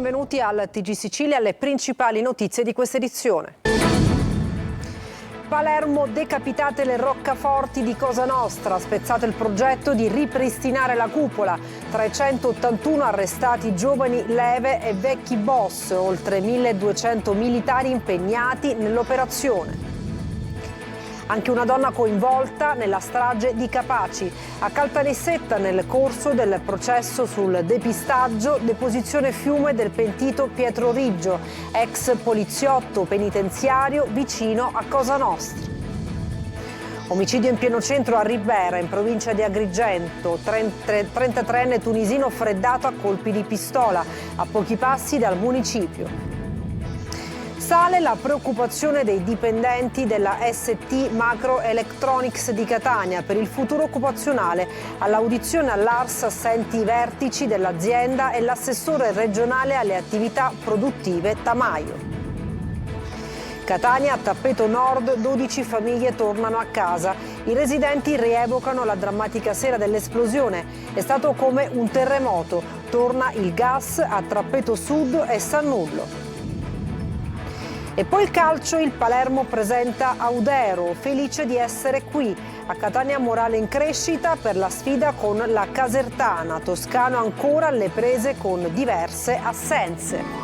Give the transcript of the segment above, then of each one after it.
benvenuti al TG Sicilia, alle principali notizie di questa edizione. Palermo, decapitate le roccaforti di Cosa Nostra, spezzato il progetto di ripristinare la cupola. Tra i 181 arrestati giovani leve e vecchi boss, oltre 1200 militari impegnati nell'operazione. Anche una donna coinvolta nella strage di Capaci. A Caltanissetta, nel corso del processo sul depistaggio, deposizione fiume del pentito Pietro Riggio, ex poliziotto penitenziario vicino a Cosa Nostra. Omicidio in pieno centro a Ribera, in provincia di Agrigento. 33enne tunisino freddato a colpi di pistola, a pochi passi dal municipio. Sale la preoccupazione dei dipendenti della ST Macro Electronics di Catania per il futuro occupazionale. All'audizione all'ARS assenti i vertici dell'azienda e l'assessore regionale alle attività produttive Tamaio. Catania, a tappeto nord, 12 famiglie tornano a casa. I residenti rievocano la drammatica sera dell'esplosione. È stato come un terremoto. Torna il gas a Tappeto Sud e Sannullo. E poi il calcio, il Palermo presenta Audero, felice di essere qui. A Catania morale in crescita per la sfida con la Casertana. Toscano ancora alle prese con diverse assenze.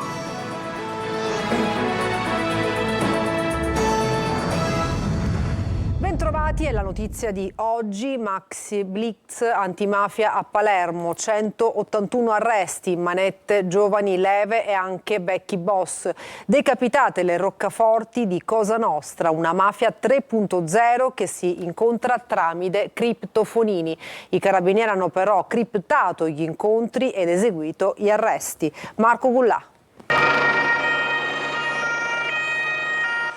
Bentrovati, è la notizia di oggi. Maxi Blitz antimafia a Palermo, 181 arresti, manette, giovani leve e anche vecchi boss. Decapitate le roccaforti di Cosa Nostra, una mafia 3.0 che si incontra tramite criptofonini. I carabinieri hanno però criptato gli incontri ed eseguito gli arresti. Marco Gullà.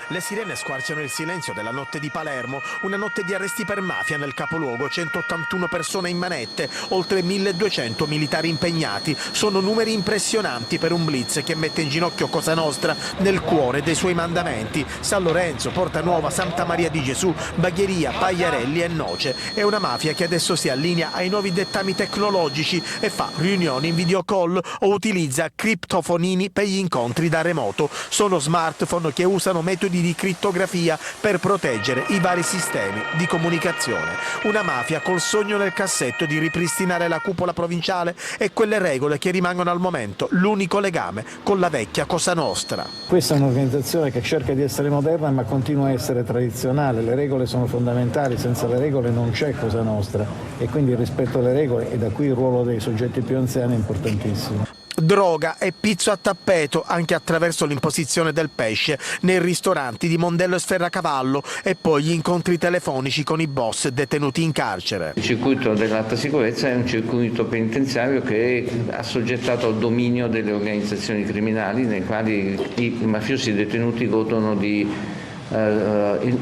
Le sirene squarciano il silenzio della notte di Palermo, una notte di arresti per mafia nel capoluogo, 181 persone in manette, oltre 1200 militari impegnati. Sono numeri impressionanti per un blitz che mette in ginocchio Cosa Nostra nel cuore dei suoi mandamenti. San Lorenzo, Porta Nuova, Santa Maria di Gesù, Bagheria, Pagliarelli e Noce. È una mafia che adesso si allinea ai nuovi dettami tecnologici e fa riunioni in video call o utilizza criptofonini per gli incontri da remoto. Sono smartphone che usano metodi di crittografia per proteggere i vari sistemi di comunicazione. Una mafia col sogno nel cassetto di ripristinare la cupola provinciale e quelle regole che rimangono al momento l'unico legame con la vecchia Cosa Nostra. Questa è un'organizzazione che cerca di essere moderna ma continua a essere tradizionale. Le regole sono fondamentali, senza le regole non c'è Cosa Nostra e quindi il rispetto alle regole, e da qui il ruolo dei soggetti più anziani, è importantissimo. Droga e pizzo a tappeto anche attraverso l'imposizione del pesce nei ristoranti di Mondello e Sferracavallo e poi gli incontri telefonici con i boss detenuti in carcere. Il circuito dell'alta sicurezza è un circuito penitenziario che è assoggettato al dominio delle organizzazioni criminali, nei quali i mafiosi detenuti godono di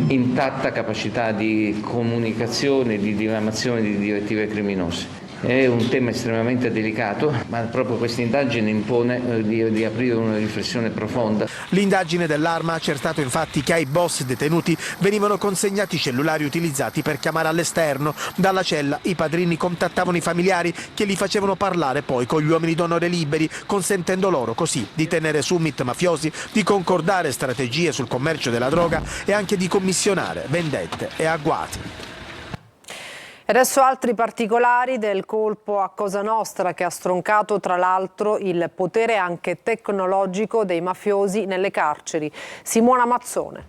intatta capacità di comunicazione, di diramazione di direttive criminose. È un tema estremamente delicato, ma proprio questa indagine impone di aprire una riflessione profonda. L'indagine dell'Arma ha accertato infatti che ai boss detenuti venivano consegnati cellulari utilizzati per chiamare all'esterno. Dalla cella i padrini contattavano i familiari che li facevano parlare poi con gli uomini d'onore liberi, consentendo loro così di tenere summit mafiosi, di concordare strategie sul commercio della droga e anche di commissionare vendette e agguati. Adesso altri particolari del colpo a Cosa Nostra che ha stroncato tra l'altro il potere anche tecnologico dei mafiosi nelle carceri. Simona Mazzone.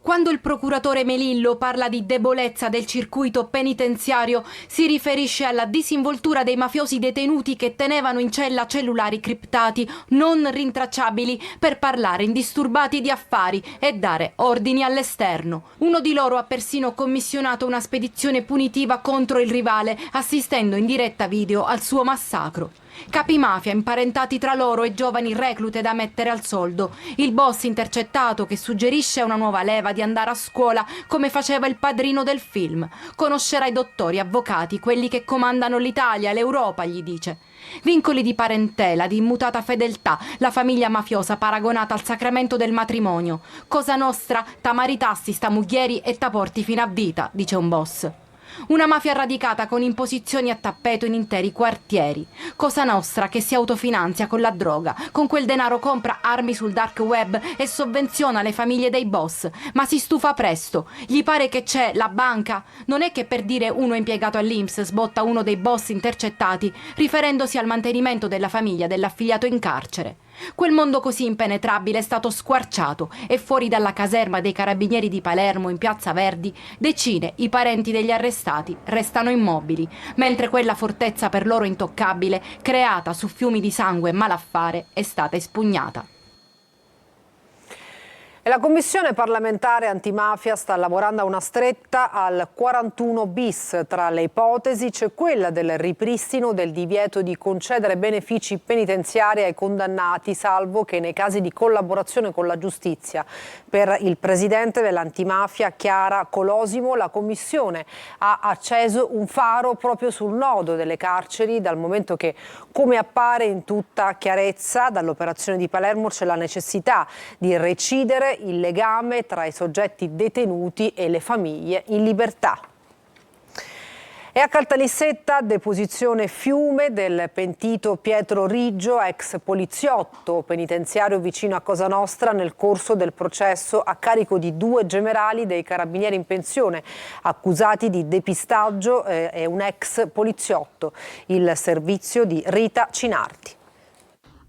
Quando il procuratore Melillo parla di debolezza del circuito penitenziario, si riferisce alla disinvoltura dei mafiosi detenuti che tenevano in cella cellulari criptati, non rintracciabili, per parlare indisturbati di affari e dare ordini all'esterno. Uno di loro ha persino commissionato una spedizione punitiva contro il rivale, assistendo in diretta video al suo massacro. Capi mafia imparentati tra loro e giovani reclute da mettere al soldo. Il boss intercettato che suggerisce a una nuova leva di andare a scuola come faceva il padrino del film. Conoscerà i dottori, avvocati, quelli che comandano l'Italia, l'Europa, gli dice. Vincoli di parentela, di immutata fedeltà, la famiglia mafiosa paragonata al sacramento del matrimonio. Cosa Nostra, t'amaritassi sta muglieri e t'aporti fino a vita, dice un boss. Una mafia radicata con imposizioni a tappeto in interi quartieri. Cosa Nostra che si autofinanzia con la droga. Con quel denaro compra armi sul dark web e sovvenziona le famiglie dei boss. Ma si stufa presto. Gli pare che c'è la banca. Non è che per dire uno impiegato all'INPS sbotta uno dei boss intercettati, riferendosi al mantenimento della famiglia dell'affiliato in carcere. Quel mondo così impenetrabile è stato squarciato e fuori dalla caserma dei Carabinieri di Palermo in Piazza Verdi decine i parenti degli arrestati restano immobili, mentre quella fortezza per loro intoccabile, creata su fiumi di sangue e malaffare, è stata espugnata. E la Commissione parlamentare antimafia sta lavorando a una stretta al 41 bis. Tra le ipotesi c'è quella del ripristino del divieto di concedere benefici penitenziari ai condannati, salvo che nei casi di collaborazione con la giustizia. Per il presidente dell'antimafia Chiara Colosimo, la Commissione ha acceso un faro proprio sul nodo delle carceri, dal momento che, come appare in tutta chiarezza dall'operazione di Palermo, c'è la necessità di recidere il legame tra i soggetti detenuti e le famiglie in libertà. E a Caltanissetta, deposizione fiume del pentito Pietro Riggio, ex poliziotto penitenziario vicino a Cosa Nostra, nel corso del processo a carico di 2 generali dei Carabinieri in pensione, accusati di depistaggio e un ex poliziotto. Il servizio di Rita Cinardi.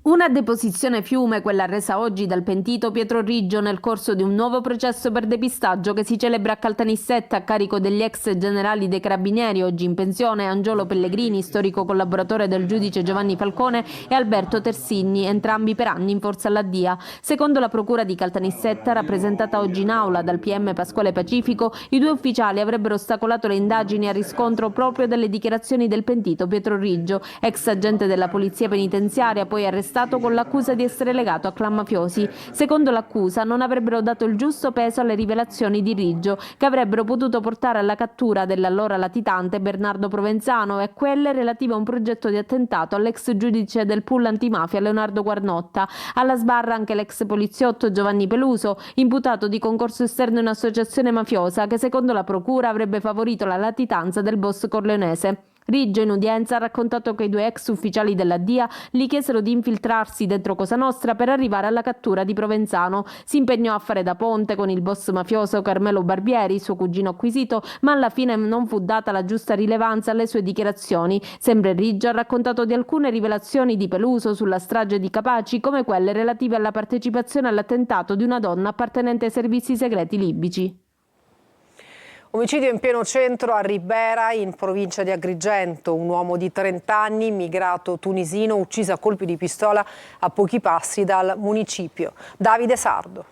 Una deposizione fiume, quella resa oggi dal pentito Pietro Riggio nel corso di un nuovo processo per depistaggio che si celebra a Caltanissetta a carico degli ex generali dei Carabinieri, oggi in pensione, Angiolo Pellegrini, storico collaboratore del giudice Giovanni Falcone, e Alberto Tersigni, entrambi per anni in forza alla DIA. Secondo la procura di Caltanissetta, rappresentata oggi in aula dal PM Pasquale Pacifico, i 2 ufficiali avrebbero ostacolato le indagini a riscontro proprio delle dichiarazioni del pentito Pietro Riggio, ex agente della polizia penitenziaria, poi arrestato con l'accusa di essere legato a clan mafiosi. Secondo l'accusa non avrebbero dato il giusto peso alle rivelazioni di Riggio, che avrebbero potuto portare alla cattura dell'allora latitante Bernardo Provenzano, e quelle relative a un progetto di attentato all'ex giudice del pool antimafia Leonardo Guarnotta. Alla sbarra anche l'ex poliziotto Giovanni Peluso, imputato di concorso esterno in associazione mafiosa, che secondo la procura avrebbe favorito la latitanza del boss corleonese. Riggio in udienza ha raccontato che i 2 ex ufficiali della DIA gli chiesero di infiltrarsi dentro Cosa Nostra per arrivare alla cattura di Provenzano. Si impegnò a fare da ponte con il boss mafioso Carmelo Barbieri, suo cugino acquisito, ma alla fine non fu data la giusta rilevanza alle sue dichiarazioni. Sempre Riggio ha raccontato di alcune rivelazioni di Peluso sulla strage di Capaci, come quelle relative alla partecipazione all'attentato di una donna appartenente ai servizi segreti libici. Omicidio in pieno centro a Ribera, in provincia di Agrigento. Un uomo di 30 anni, immigrato tunisino, ucciso a colpi di pistola a pochi passi dal municipio. Davide Sardo.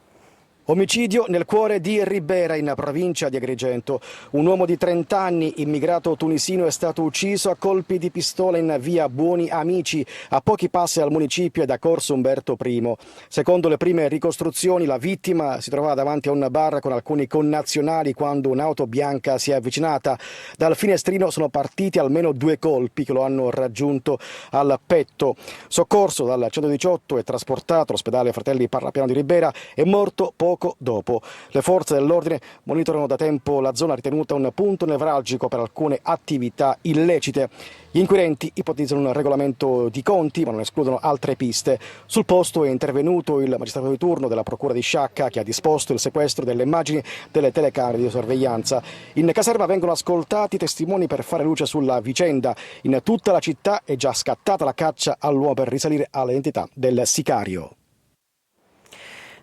Omicidio nel cuore di Ribera, in provincia di Agrigento. Un uomo di 30 anni, immigrato tunisino, è stato ucciso a colpi di pistola in via Buoni Amici, a pochi passi dal municipio e da Corso Umberto I. Secondo le prime ricostruzioni, la vittima si trovava davanti a un bar con alcuni connazionali quando un'auto bianca si è avvicinata. Dal finestrino sono partiti almeno 2 colpi che lo hanno raggiunto al petto. Soccorso dal 118 e trasportato all'ospedale Fratelli Parlapiano di Ribera, è morto poco dopo. Le forze dell'ordine monitorano da tempo la zona ritenuta un punto nevralgico per alcune attività illecite. Gli inquirenti ipotizzano un regolamento di conti, ma non escludono altre piste. Sul posto è intervenuto il magistrato di turno della Procura di Sciacca, che ha disposto il sequestro delle immagini delle telecamere di sorveglianza. In caserma vengono ascoltati testimoni per fare luce sulla vicenda. In tutta la città è già scattata la caccia all'uomo per risalire all'identità del sicario.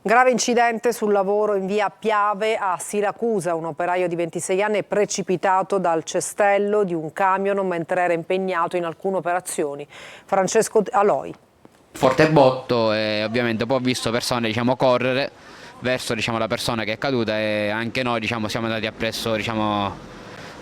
Grave incidente sul lavoro in via Piave a Siracusa. Un operaio di 26 anni è precipitato dal cestello di un camion mentre era impegnato in alcune operazioni. Francesco Aloi. Forte botto, e ovviamente poi ho visto persone correre verso la persona che è caduta, e anche noi siamo andati appresso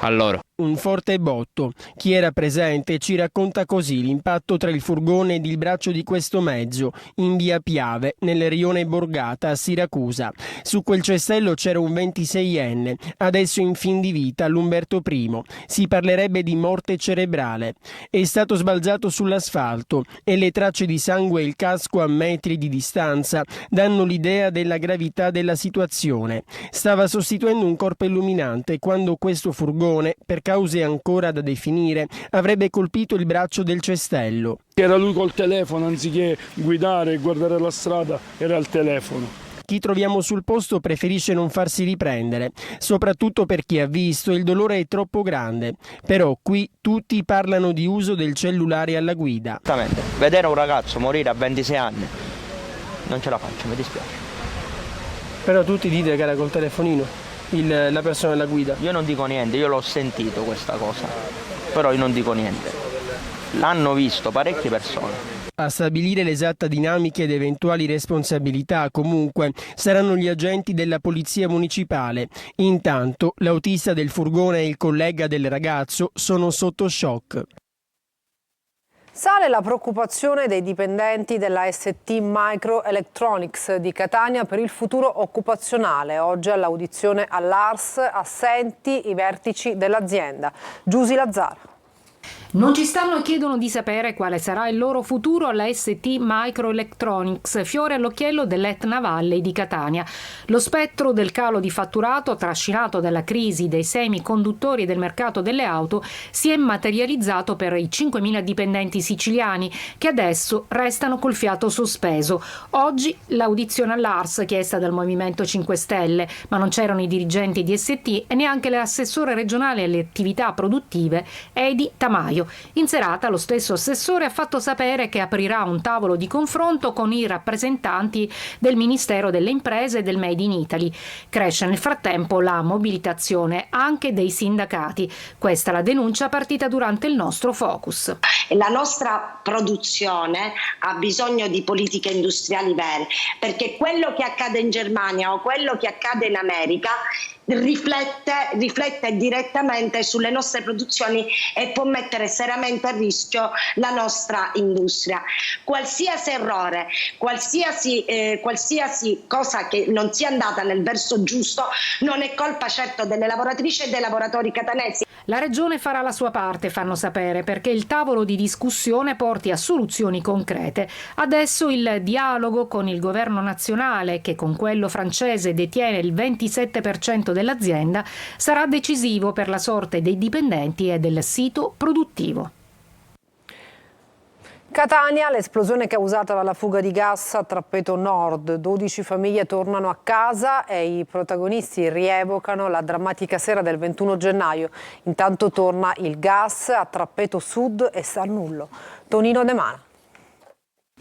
a loro. Un forte botto. Chi era presente ci racconta così l'impatto tra il furgone ed il braccio di questo mezzo in via Piave, nel rione Borgata a Siracusa. Su quel cestello c'era un 26enne, adesso in fin di vita, l'Umberto I. Si parlerebbe di morte cerebrale. È stato sbalzato sull'asfalto e le tracce di sangue e il casco a metri di distanza danno l'idea della gravità della situazione. Stava sostituendo un corpo illuminante quando questo furgone, per cause ancora da definire, avrebbe colpito il braccio del cestello. Era lui col telefono, anziché guidare e guardare la strada, era il telefono. Chi troviamo sul posto preferisce non farsi riprendere, soprattutto per chi ha visto, il dolore è troppo grande. Però qui tutti parlano di uso del cellulare alla guida. Vedere un ragazzo morire a 26 anni, non ce la faccio, mi dispiace. Però tutti dite che era col telefonino, la persona alla guida. Io non dico niente, io l'ho sentito questa cosa, però io non dico niente. L'hanno visto parecchie persone. A stabilire l'esatta dinamica ed eventuali responsabilità, comunque, saranno gli agenti della polizia municipale. Intanto, l'autista del furgone e il collega del ragazzo sono sotto shock. Sale la preoccupazione dei dipendenti della ST Microelectronics di Catania per il futuro occupazionale. Oggi all'audizione all'ARS assenti i vertici dell'azienda. Giusy Lazzaro. Non ci stanno e chiedono di sapere quale sarà il loro futuro alla ST Microelectronics, fiore all'occhiello dell'Etna Valley di Catania. Lo spettro del calo di fatturato trascinato dalla crisi dei semiconduttori e del mercato delle auto si è materializzato per i 5.000 dipendenti siciliani che adesso restano col fiato sospeso. Oggi l'audizione all'ARS chiesta dal Movimento 5 Stelle, ma non c'erano i dirigenti di ST e neanche l'assessore regionale alle attività produttive Edi Tamaio. In serata lo stesso assessore ha fatto sapere che aprirà un tavolo di confronto con i rappresentanti del Ministero delle Imprese e del Made in Italy. Cresce nel frattempo la mobilitazione anche dei sindacati. Questa è la denuncia partita durante il nostro focus. La nostra produzione ha bisogno di politiche industriali vere, perché quello che accade in Germania o quello che accade in America riflette direttamente sulle nostre produzioni e può mettere seriamente a rischio la nostra industria. Qualsiasi errore, qualsiasi cosa che non sia andata nel verso giusto non è colpa certo delle lavoratrici e dei lavoratori catanesi. La Regione farà la sua parte, fanno sapere, perché il tavolo di discussione porti a soluzioni concrete. Adesso il dialogo con il governo nazionale, che con quello francese detiene il 27% dell'azienda, sarà decisivo per la sorte dei dipendenti e del sito produttivo. Catania, l'esplosione causata dalla fuga di gas a Trappeto Nord. 12 famiglie tornano a casa e i protagonisti rievocano la drammatica sera del 21 gennaio. Intanto torna il gas a Trappeto Sud e Sannullo. Tonino De Mana.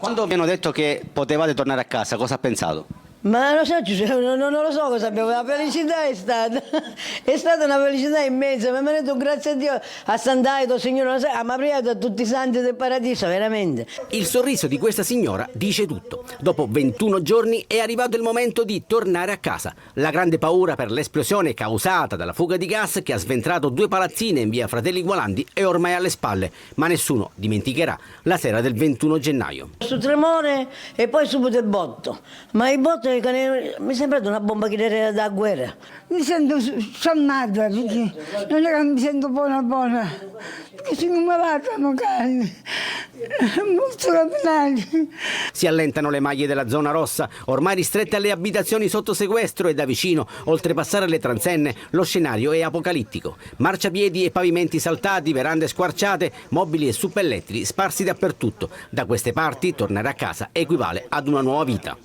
Quando mi hanno detto che potevate tornare a casa, cosa ha pensato? Ma non lo so cosa abbiamo, la felicità è stata una felicità immensa, mi ha detto grazie a Dio, a Sant'Aito, Signore, a Maria, a tutti i santi del paradiso, veramente. Il sorriso di questa signora dice tutto. Dopo 21 giorni è arrivato il momento di tornare a casa. La grande paura per l'esplosione causata dalla fuga di gas che ha sventrato 2 palazzine in via Fratelli Gualandi è ormai alle spalle, ma nessuno dimenticherà la sera del 21 gennaio. Su tremore e poi subito il botto, ma il botto mi è sembrato una bomba che era da guerra. Mi sento sonnata perché non è che mi sento buona, perché sono malata magari, molto camminare. Si allentano le maglie della zona rossa, ormai ristrette alle abitazioni sotto sequestro e da vicino, oltrepassare le transenne, lo scenario è apocalittico. Marciapiedi e pavimenti saltati, verande squarciate, mobili e suppellettili sparsi dappertutto. Da queste parti tornare a casa equivale ad una nuova vita.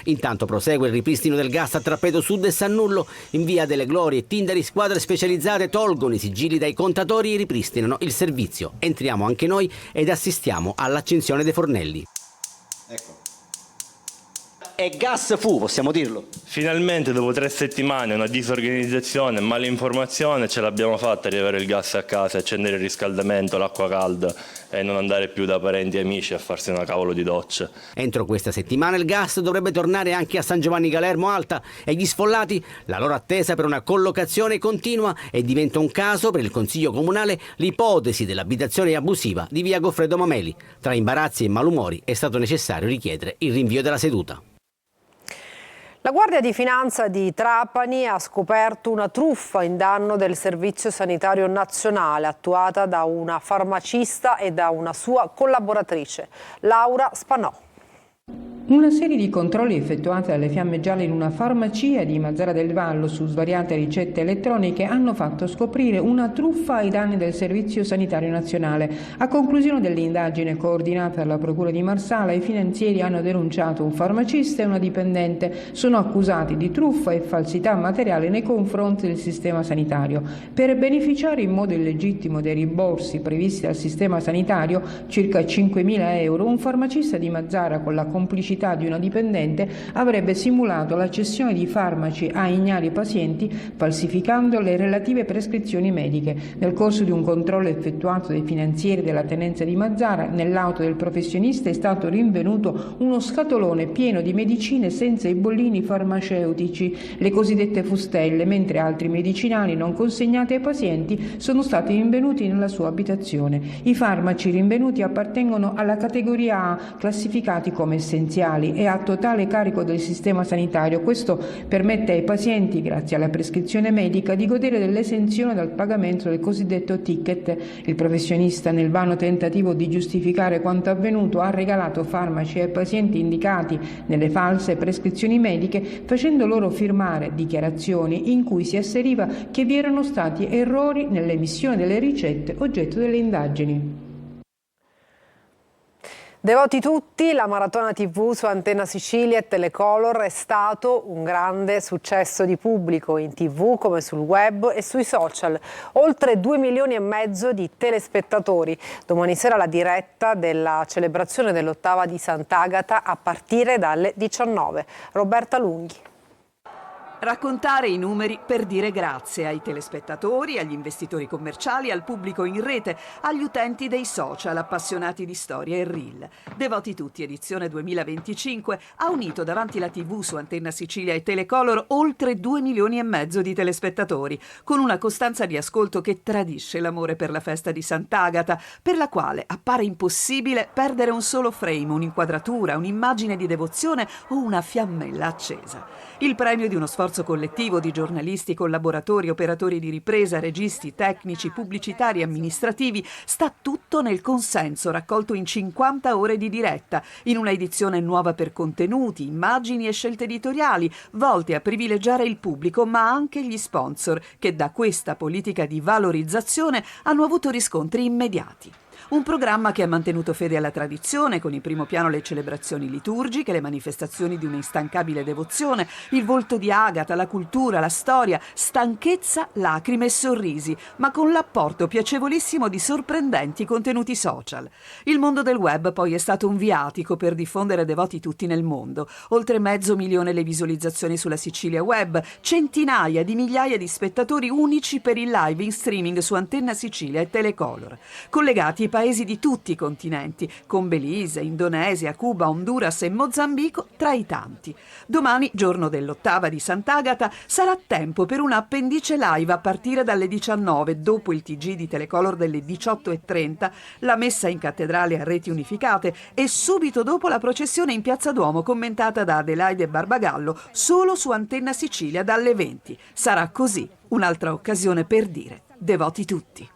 Intanto prosegue il ripristino del gas a Trappeto Sud e Sannullo. In via delle Glorie e Tindari squadre specializzate tolgono i sigilli dai contatori e ripristinano il servizio. Entriamo anche noi ed assistiamo all'accensione dei fornelli. Ecco. E gas fu, possiamo dirlo. Finalmente dopo 3 settimane, una disorganizzazione, malinformazione, ce l'abbiamo fatta arrivare il gas a casa, accendere il riscaldamento, l'acqua calda e non andare più da parenti e amici a farsi una cavolo di doccia. Entro questa settimana il gas dovrebbe tornare anche a San Giovanni Galermo Alta e gli sfollati, la loro attesa per una collocazione continua, e diventa un caso per il Consiglio Comunale l'ipotesi dell'abitazione abusiva di via Goffredo Mameli. Tra imbarazzi e malumori è stato necessario richiedere il rinvio della seduta. La Guardia di Finanza di Trapani ha scoperto una truffa in danno del Servizio Sanitario Nazionale attuata da una farmacista e da una sua collaboratrice, Laura Spanò. Una serie di controlli effettuati dalle Fiamme Gialle in una farmacia di Mazara del Vallo su svariate ricette elettroniche hanno fatto scoprire una truffa ai danni del Servizio Sanitario Nazionale. A conclusione dell'indagine coordinata dalla Procura di Marsala, i finanzieri hanno denunciato un farmacista e una dipendente. Sono accusati di truffa e falsità materiale nei confronti del sistema sanitario. Per beneficiare in modo illegittimo dei rimborsi previsti dal sistema sanitario, circa 5.000 euro, un farmacista di Mazara, con la complicità di una dipendente, avrebbe simulato la cessione di farmaci a ignari pazienti, falsificando le relative prescrizioni mediche. Nel corso di un controllo effettuato dai finanzieri della tenenza di Mazara, nell'auto del professionista è stato rinvenuto uno scatolone pieno di medicine senza i bollini farmaceutici, le cosiddette fustelle, mentre altri medicinali non consegnati ai pazienti sono stati rinvenuti nella sua abitazione. I farmaci rinvenuti appartengono alla categoria A, classificati come essenziali e a totale carico del sistema sanitario. Questo permette ai pazienti, grazie alla prescrizione medica, di godere dell'esenzione dal pagamento del cosiddetto ticket. Il professionista, nel vano tentativo di giustificare quanto avvenuto, ha regalato farmaci ai pazienti indicati nelle false prescrizioni mediche, facendo loro firmare dichiarazioni in cui si asseriva che vi erano stati errori nell'emissione delle ricette oggetto delle indagini. Devoti tutti, la maratona TV su Antenna Sicilia e Telecolor è stato un grande successo di pubblico in TV come sul web e sui social. Oltre 2,5 milioni di telespettatori. Domani sera la diretta della celebrazione dell'8ª di Sant'Agata a partire dalle 19. Roberta Lunghi. Raccontare i numeri per dire grazie ai telespettatori, agli investitori commerciali, al pubblico in rete, agli utenti dei social appassionati di storia e reel. Devoti tutti, edizione 2025, ha unito davanti la TV su Antenna Sicilia e Telecolor oltre 2,5 milioni di telespettatori, con una costanza di ascolto che tradisce l'amore per la festa di Sant'Agata, per la quale appare impossibile perdere un solo frame, un'inquadratura, un'immagine di devozione o una fiammella accesa. Il premio di uno sforzo collettivo di giornalisti, collaboratori, operatori di ripresa, registi, tecnici, pubblicitari e amministrativi sta tutto nel consenso raccolto in 50 ore di diretta, in una edizione nuova per contenuti, immagini e scelte editoriali, volte a privilegiare il pubblico ma anche gli sponsor, che da questa politica di valorizzazione hanno avuto riscontri immediati. Un programma che ha mantenuto fede alla tradizione, con in primo piano le celebrazioni liturgiche, le manifestazioni di un'instancabile devozione, il volto di Agata, la cultura, la storia, stanchezza, lacrime e sorrisi, ma con l'apporto piacevolissimo di sorprendenti contenuti social. Il mondo del web poi è stato un viatico per diffondere Devoti tutti nel mondo. Oltre 500.000 le visualizzazioni sulla Sicilia Web, centinaia di migliaia di spettatori unici per il live in streaming su Antenna Sicilia e Telecolor, collegati ai paesi di tutti i continenti, con Belize, Indonesia, Cuba, Honduras e Mozambico tra i tanti. Domani, giorno dell'8ª di Sant'Agata, sarà tempo per una appendice live a partire dalle 19, dopo il TG di Telecolor delle 18:30, la messa in cattedrale a reti unificate e subito dopo la processione in Piazza Duomo commentata da Adelaide Barbagallo solo su Antenna Sicilia dalle 20. Sarà così un'altra occasione per dire devoti tutti.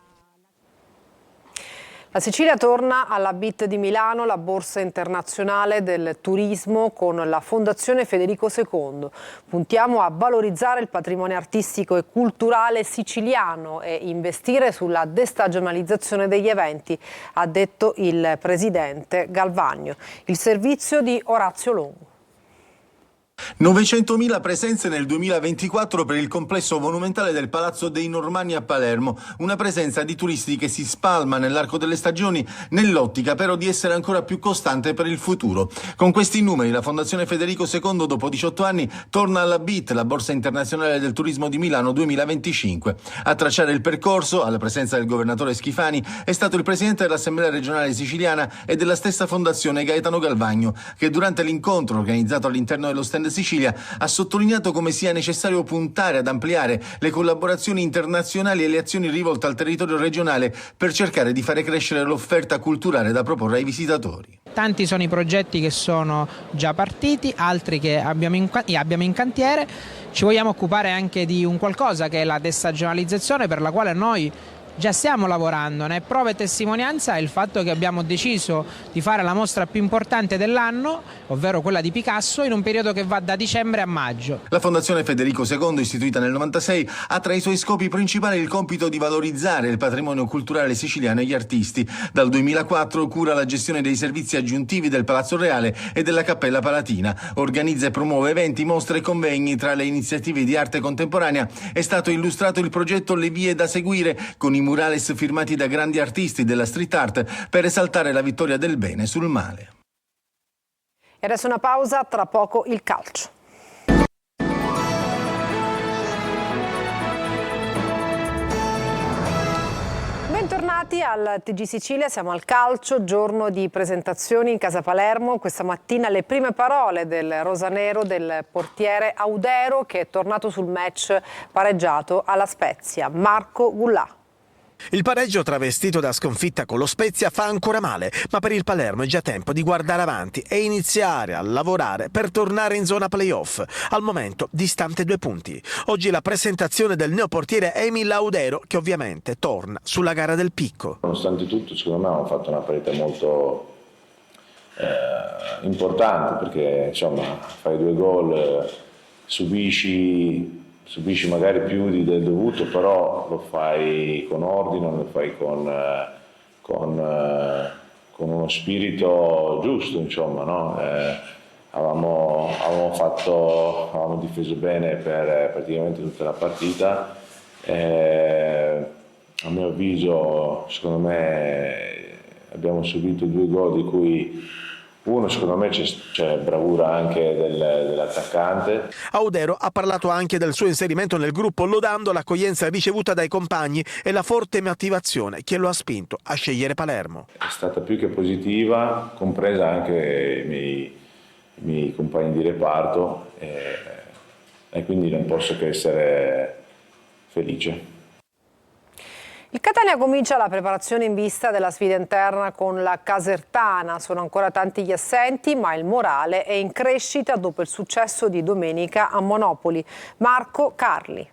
La Sicilia torna alla BIT di Milano, la borsa internazionale del turismo, con la Fondazione Federico II. Puntiamo a valorizzare il patrimonio artistico e culturale siciliano e investire sulla destagionalizzazione degli eventi, ha detto il presidente Galvagno. Il servizio di Orazio Longo. 900.000 presenze nel 2024 per il complesso monumentale del Palazzo dei Normanni a Palermo, una presenza di turisti che si spalma nell'arco delle stagioni, nell'ottica però di essere ancora più costante per il futuro. Con questi numeri la Fondazione Federico II dopo 18 anni torna alla BIT, la Borsa Internazionale del Turismo di Milano 2025. A tracciare il percorso, alla presenza del governatore Schifani, è stato il presidente dell'Assemblea regionale siciliana e della stessa fondazione Gaetano Galvagno, che durante l'incontro organizzato all'interno dello stand Sicilia ha sottolineato come sia necessario puntare ad ampliare le collaborazioni internazionali e le azioni rivolte al territorio regionale per cercare di fare crescere l'offerta culturale da proporre ai visitatori. Tanti sono i progetti che sono già partiti, altri che abbiamo in cantiere. Ci vogliamo occupare anche di un qualcosa che è la destagionalizzazione, per la quale noi già stiamo lavorando, ne prova e testimonianza è il fatto che abbiamo deciso di fare la mostra più importante dell'anno, ovvero quella di Picasso, in un periodo che va da dicembre a maggio. La Fondazione Federico II, istituita nel 96, ha tra i suoi scopi principali il compito di valorizzare il patrimonio culturale siciliano e gli artisti. Dal 2004 cura la gestione dei servizi aggiuntivi del Palazzo Reale e della Cappella Palatina. Organizza e promuove eventi, mostre e convegni. Tra le iniziative di arte contemporanea è stato illustrato il progetto Le vie da seguire, con i murales firmati da grandi artisti della street art per esaltare la vittoria del bene sul male. E adesso una pausa, tra poco il calcio. Bentornati al TG Sicilia, siamo al calcio, giorno di presentazioni in casa Palermo. Questa mattina le prime parole del rosanero del portiere Audero, che è tornato sul match pareggiato alla Spezia. Marco Gullà. Il pareggio travestito da sconfitta con lo Spezia fa ancora male, ma per il Palermo è già tempo di guardare avanti e iniziare a lavorare per tornare in zona playoff, al momento distante 2 punti. Oggi la presentazione del neoportiere Emil Audero, che ovviamente torna sulla gara del picco. Nonostante tutto, secondo me hanno fatto una partita molto importante, perché insomma fai 2 gol, subisci magari più del dovuto, però lo fai con ordine, lo fai con uno spirito giusto, insomma, no? Avevamo difeso bene per praticamente tutta la partita. A mio avviso, secondo me, abbiamo subito 2 gol, di cui uno, secondo me, c'è bravura anche dell'attaccante. Audero ha parlato anche del suo inserimento nel gruppo, lodando l'accoglienza ricevuta dai compagni e la forte motivazione che lo ha spinto a scegliere Palermo. È stata più che positiva, compresa anche i miei compagni di reparto, e quindi non posso che essere felice. Il Catania comincia la preparazione in vista della sfida interna con la Casertana. Sono ancora tanti gli assenti, ma il morale è in crescita dopo il successo di domenica a Monopoli. Marco Carli.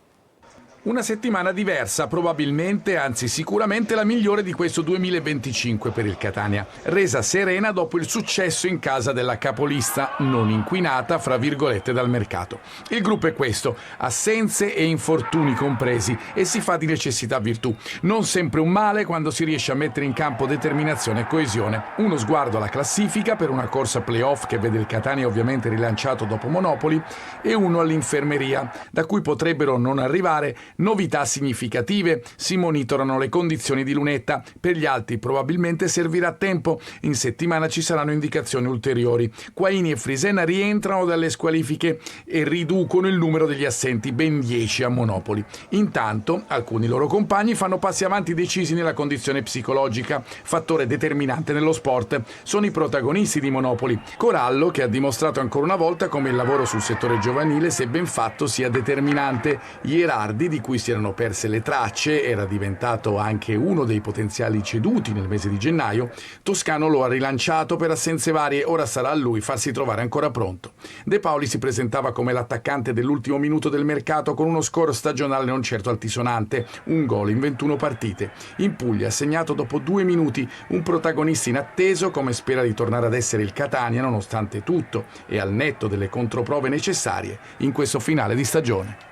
Una settimana diversa, probabilmente, anzi sicuramente la migliore di questo 2025 per il Catania. Resa serena dopo il successo in casa della capolista, non inquinata, fra virgolette, dal mercato. Il gruppo è questo, assenze e infortuni compresi, e si fa di necessità virtù. Non sempre un male quando si riesce a mettere in campo determinazione e coesione. Uno sguardo alla classifica per una corsa playoff che vede il Catania ovviamente rilanciato dopo Monopoli, e uno all'infermeria, da cui potrebbero non arrivare novità significative. Si monitorano le condizioni di Lunetta. Per gli altri probabilmente servirà tempo. In settimana ci saranno indicazioni ulteriori. Quaini e Frisena rientrano dalle squalifiche e riducono il numero degli assenti, ben 10 a Monopoli. Intanto alcuni loro compagni fanno passi avanti decisi nella condizione psicologica, fattore determinante nello sport. Sono i protagonisti di Monopoli. Corallo, che ha dimostrato ancora una volta come il lavoro sul settore giovanile, se ben fatto, sia determinante. Ierardi, di cui si erano perse le tracce, era diventato anche uno dei potenziali ceduti nel mese di gennaio. Toscano lo ha rilanciato per assenze varie, ora sarà a lui farsi trovare ancora pronto. De Paoli si presentava come l'attaccante dell'ultimo minuto del mercato, con uno score stagionale non certo altisonante, 1 gol in 21 partite. In Puglia ha segnato dopo 2 minuti, un protagonista inatteso, come spera di tornare ad essere il Catania nonostante tutto e al netto delle controprove necessarie in questo finale di stagione.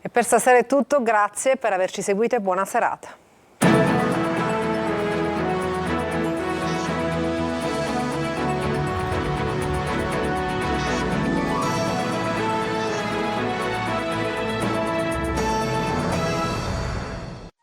E per stasera è tutto, grazie per averci seguito e buona serata.